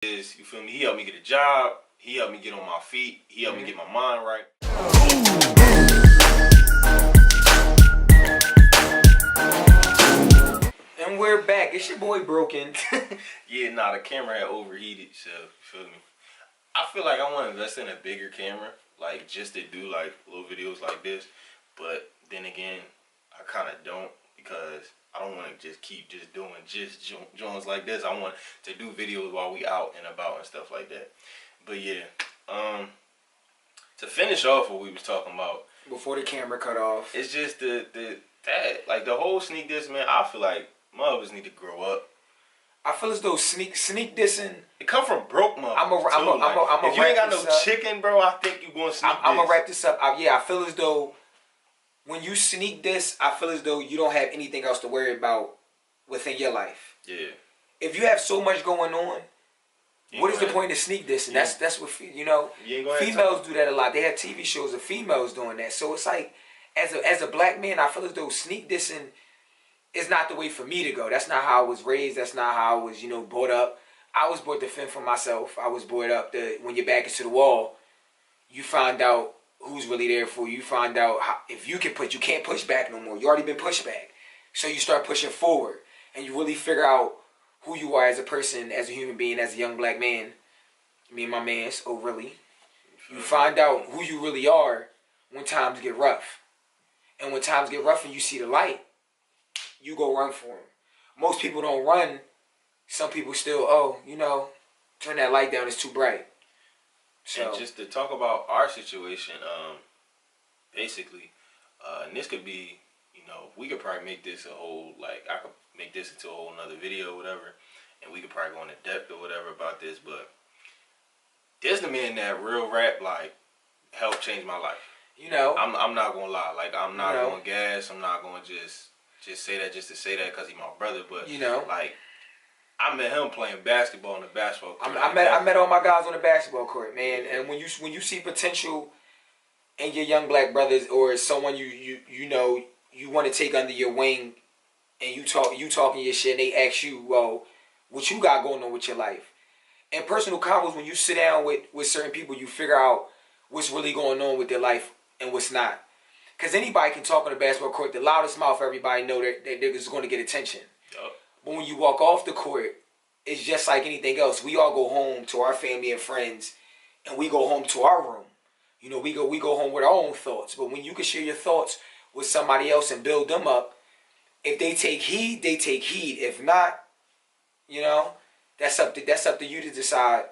is, you feel me? He helped me get a job. He helped me get on my feet. He helped me get my mind right. And we're back. It's your boy Broken. Yeah, nah, the camera had overheated, so you feel me? I feel like I want to invest in a bigger camera, like just to do like little videos like this. But then again, I kind of don't, because I don't want to just keep just doing joints like this. I want to do videos while we out and about and stuff like that. But yeah, to finish off what we was talking about Before the camera cut off, it's just that like the whole sneak diss, man. I feel like mothers need to grow up. I feel as though sneak dissing. It come from broke mothers. If you ain't got no chicken, bro, I think you going to sneak diss. I'm gonna wrap this up. Yeah, I feel as though when you sneak diss, I feel as though you don't have anything else to worry about within your life. Yeah. If you have so much going on, what is the point of sneak dissing? Yeah. That's what females do that a lot. They have TV shows of females doing that. So it's like, as a black man, I feel as though sneak dissing is not the way for me to go. That's not how I was raised. That's not how I was, brought up. I was brought to fend for myself. I was brought up that when your back is to the wall, you find out who's really there for you. You find out if you can't push back no more. You already been pushed back. So you start pushing forward, and you really figure out who you are as a person, as a human being, as a young black man. Me and my mans, OhReally. You find out who you really are when times get rough. And when times get rough and you see the light, you go run for them. Most people don't run. Some people still, turn that light down, it's too bright. So, and just to talk about our situation, basically, and this could be, we could probably make this a whole, I could make this into a whole nother video or whatever, and we could probably go into depth or whatever about this, but there's the man that real rap, helped change my life. I'm not gonna lie, I'm not going gas, I'm not gonna just say that just to say that because he's my brother, but I met him playing basketball on the basketball court. I met all my guys on the basketball court, man. And when you see potential in your young black brothers or someone you want to take under your wing, and you talking your shit, and they ask you, well, what you got going on with your life? In personal combos, when you sit down with certain people, you figure out what's really going on with their life and what's not. Because anybody can talk on the basketball court. The loudest mouth, everybody know that they're just going to get attention. Yep. But when you walk off the court, it's just like anything else. We all go home to our family and friends, and we go home to our room. We go home with our own thoughts. But when you can share your thoughts with somebody else and build them up, if they take heed, they take heed. If not, that's up to you to decide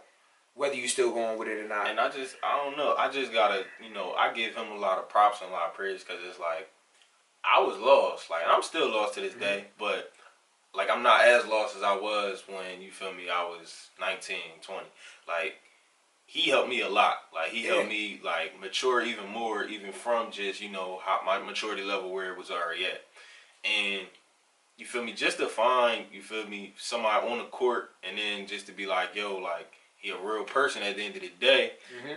whether you still going with it or not. And I don't know. I just gotta, I give him a lot of props and a lot of praise, because it's I was lost. I'm still lost to this day, but I'm not as lost as I was when, you feel me, I was 19, 20. He helped me a lot. He helped me, mature even more, even from just, how my maturity level where it was already at. And, you feel me, just to find, you feel me, somebody on the court, and then just to be he a real person at the end of the day.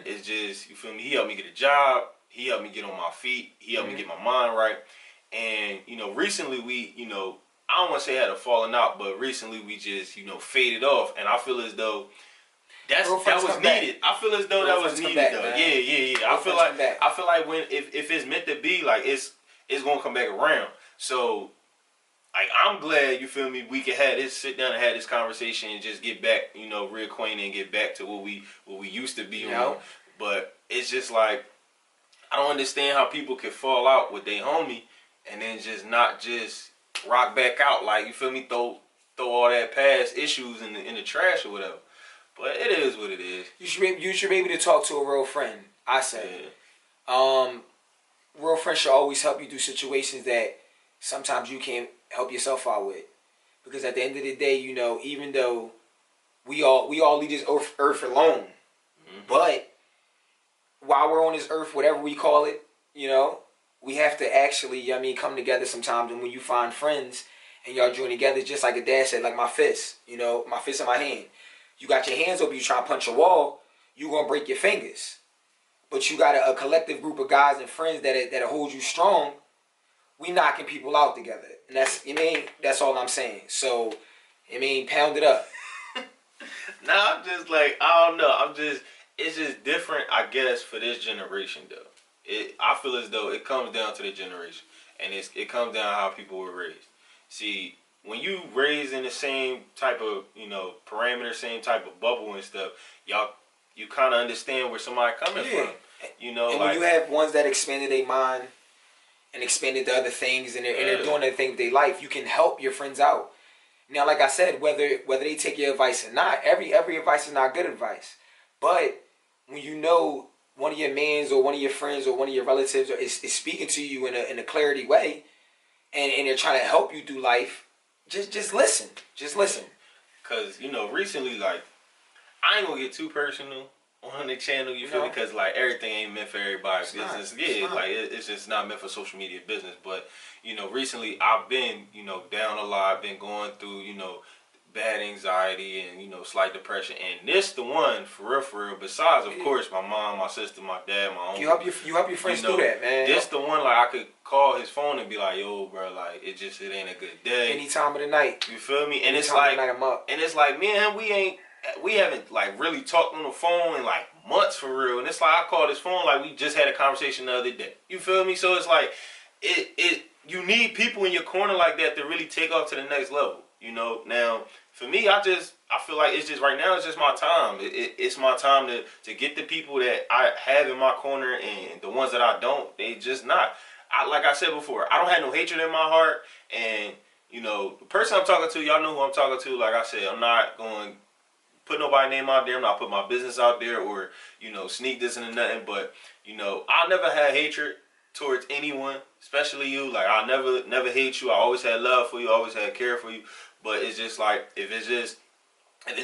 It's just, you feel me, he helped me get a job. He helped me get on my feet. He helped me get my mind right. And, recently we, I don't want to say had a falling out, but recently we just, faded off. And I feel as though that was needed. I feel as though that was needed, though. Yeah. I feel like when, if it's meant to be, it's going to come back around. So, I'm glad, you feel me, we can sit down and have this conversation and just get back, reacquainted and get back to what we used to be on. But it's just I don't understand how people can fall out with their homie and then just not just rock back out. You feel me, throw all that past issues in the trash or whatever. But it is what it is. You should be able to talk to a real friend, I say. Yeah. Real friends should always help you through situations that sometimes you can't help yourself out with, because at the end of the day, even though we all leave this earth alone, but while we're on this earth, whatever we call it, we have to actually, come together sometimes. And when you find friends and y'all join together, just like a dad said, like my fist, my fist in my hand, you got your hands open, you try to punch a wall, you're gonna break your fingers, but you got a collective group of guys and friends that hold you strong. We knocking people out together. And that's all I'm saying. So, pound it up. Nah, I'm just like, I don't know. It's just different, I guess, for this generation though. I feel as though it comes down to the generation, and it comes down to how people were raised. See, when you raised in the same type of parameter, same type of bubble and stuff, you kind of understand where somebody coming from. And like, when you have ones that expanded their mind and expanded to other things, and they're doing their thing with their life, you can help your friends out. Now, like I said, whether they take your advice or not, every advice is not good advice. But when you know one of your mans or one of your friends or one of your relatives is speaking to you in a clarity way, and they're trying to help you through life, just listen. Just listen. Because, recently, like, I ain't gonna get too personal on the channel, you feel me? Because, like, everything ain't meant for everybody's business. It's just not meant for social media business. But, recently I've been, down a lot. I've been going through, bad anxiety and, slight depression. And this the one, for real, besides, of course, my mom, my sister, my dad, my uncle. You help your friends do that, man. This the one, like, I could call his phone and be like, yo, bro, like, it ain't a good day. Any time of the night. You feel me? And it's like, man, we haven't like really talked on the phone in like months for real. And it's like I called his phone like we just had a conversation the other day. You feel me? So it's like you need people in your corner like that to really take off to the next level. Now for me, I feel like it's just right now it's just my time. It's my time to get the people that I have in my corner, and the ones that I don't, they just not. Like I said before, I don't have no hatred in my heart, and the person I'm talking to, y'all know who I'm talking to. Like I said, I'm not going put nobody's name out there. I'm not put my business out there or, sneak this into nothing. But, I never had hatred towards anyone, especially you. Like, I never hate you. I always had love for you. I always had care for you. But it's just like, if it's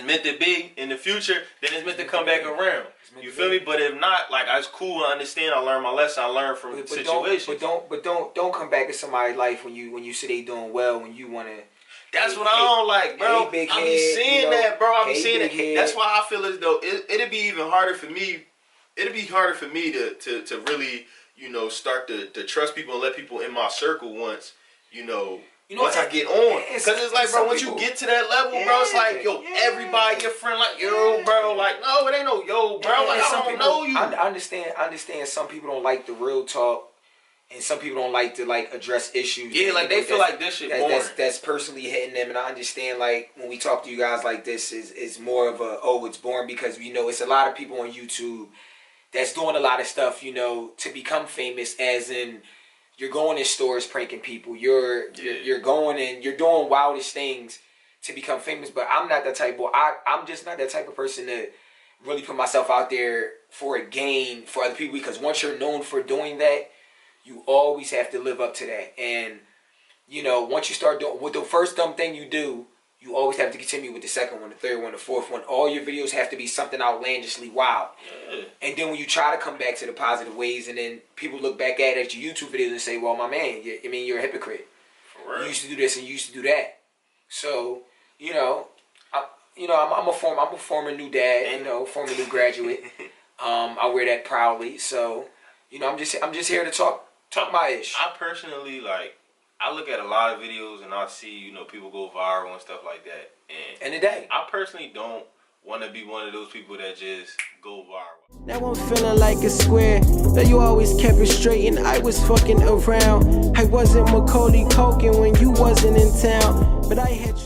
meant to be in the future, then it's meant to come back around. You feel me? But if not, like, it's cool. I understand. I learned my lesson. I learned from situations. But don't come back in somebody's life when you say they doing well, when you want to. That's what I don't like, bro. I be seeing that, bro. I be seeing it. That's why I feel as though it'd be even harder for me. It'd be harder for me to really, start to trust people and let people in my circle once, once I get on. Because it's like, bro, once you get to that level, bro, it's like, yo, everybody, your friend, like, yo, bro, like, no, it ain't no yo, bro. Like, I don't know you. I understand some people don't like the real talk. And some people don't like to address issues. Yeah, like they feel like this shit boring. That's personally hitting them, and I understand like when we talk to you guys like this is more of it's boring because it's a lot of people on YouTube that's doing a lot of stuff to become famous. As in, you're going in stores pranking people. You're going and you're doing wildish things to become famous. But I'm not that type of. I'm just not that type of person to really put myself out there for a gain for other people, because once you're known for doing that, you always have to live up to that. And, once you start doing, with the first dumb thing you do, you always have to continue with the second one, the third one, the fourth one. All your videos have to be something outlandishly wild. Yeah. And then when you try to come back to the positive ways, and then people look back at your YouTube videos and say, well, my man, you're a hypocrite. For real. You used to do this and you used to do that. So, I'm a former new dad, former new graduate. I wear that proudly. So, I'm just here to talk my ish. I personally, I look at a lot of videos and I see, people go viral and stuff like that. And today, I personally don't want to be one of those people that just go viral. Now I'm feeling like a square. Now you always kept it straight and I was fucking around. I wasn't Macaulay Culkin when you wasn't in town, but I had